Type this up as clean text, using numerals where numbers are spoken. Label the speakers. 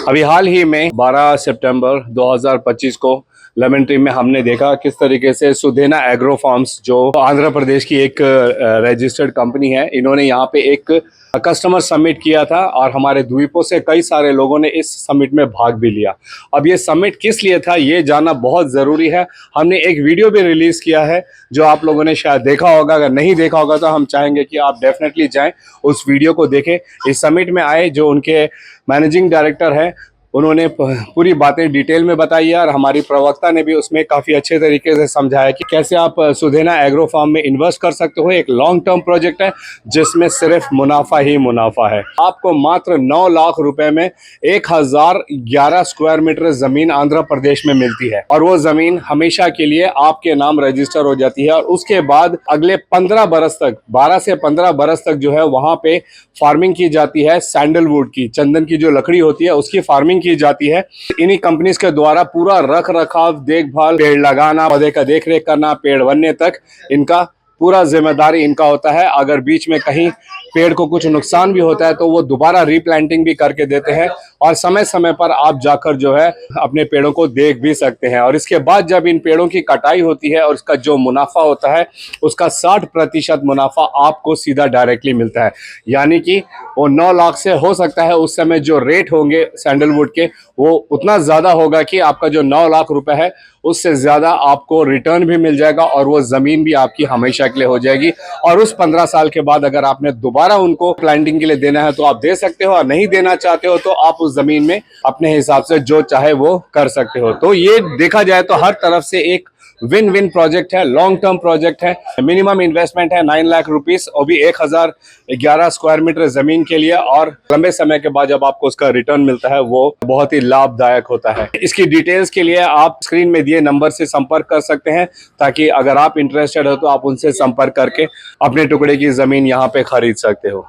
Speaker 1: अभी हाल ही में 12 सितंबर 2025 को लेमन ट्री में हमने देखा किस तरीके से सुधेना एग्रो फार्म्स जो आंध्र प्रदेश की एक रजिस्टर्ड कंपनी है, इन्होंने यहाँ पे एक कस्टमर समिट किया था और हमारे द्वीपों से कई सारे लोगों ने इस समिट में भाग भी लिया। अब ये समिट किस लिए था ये जानना बहुत ज़रूरी है। हमने एक वीडियो भी रिलीज़ किया है जो आप लोगों ने शायद देखा होगा। अगर नहीं देखा होगा तो हम चाहेंगे कि आप डेफिनेटली जाएं, उस वीडियो को देखें। इस समिट में आए जो उनके मैनेजिंग डायरेक्टर है, उन्होंने पूरी बातें डिटेल में बताई है और हमारी प्रवक्ता ने भी उसमें काफ़ी अच्छे तरीके से समझाया कि कैसे आप सुधेना एग्रो फार्म में इन्वेस्ट कर सकते हो। एक लॉन्ग टर्म प्रोजेक्ट है जिसमें सिर्फ मुनाफा ही मुनाफा है। आपको मात्र 9 लाख रुपए में 1011 स्क्वायर मीटर ज़मीन आंध्र प्रदेश में मिलती है और वो ज़मीन हमेशा के लिए आपके नाम रजिस्टर हो जाती है और उसके बाद अगले 15 बरस तक, 12 से 15 बरस तक जो है वहाँ पे फार्मिंग की जाती है। सैंडलवुड की, चंदन की जो लकड़ी होती है उसकी फार्मिंग की जाती है। इन्हीं कंपनीज के द्वारा पूरा रख रखाव, देखभाल, पेड़ लगाना, पौधे का देख रेख करना, पेड़ बनने तक इनका पूरा जिम्मेदारी इनका होता है। अगर बीच में कहीं पेड़ को कुछ नुकसान भी होता है तो वो दोबारा रीप्लांटिंग भी करके देते हैं और समय समय पर आप जाकर जो है अपने पेड़ों को देख भी सकते हैं। और इसके बाद जब इन पेड़ों की कटाई होती है और उसका जो मुनाफा होता है उसका 60% मुनाफा आपको सीधा डायरेक्टली मिलता है। यानी कि वो 9 लाख से हो सकता है उस समय जो रेट होंगे सैंडलवुड के वो उतना ज़्यादा होगा कि आपका जो 9 लाख रुपए है उससे ज़्यादा आपको रिटर्न भी मिल जाएगा और वो ज़मीन भी आपकी हमेशा के लिए हो जाएगी। और उस 15 साल के बाद अगर आपने दोबारा उनको प्लांटिंग के लिए देना है तो आप दे सकते हो, और नहीं देना चाहते हो तो आप उस ज़मीन में अपने हिसाब से जो चाहे वो कर सकते हो। तो ये देखा जाए तो हर तरफ से एक विन विन प्रोजेक्ट है, लॉन्ग टर्म प्रोजेक्ट है। मिनिमम इन्वेस्टमेंट है 9 लाख रुपीस और भी 1011 स्क्वायर मीटर जमीन के लिए, और लंबे समय के बाद जब आपको उसका रिटर्न मिलता है वो बहुत ही लाभदायक होता है। इसकी डिटेल्स के लिए आप स्क्रीन में दिए नंबर से संपर्क कर सकते हैं ताकि अगर आप इंटरेस्टेड हो तो आप उनसे संपर्क करके अपने टुकड़े की जमीन यहाँ पे खरीद सकते हो।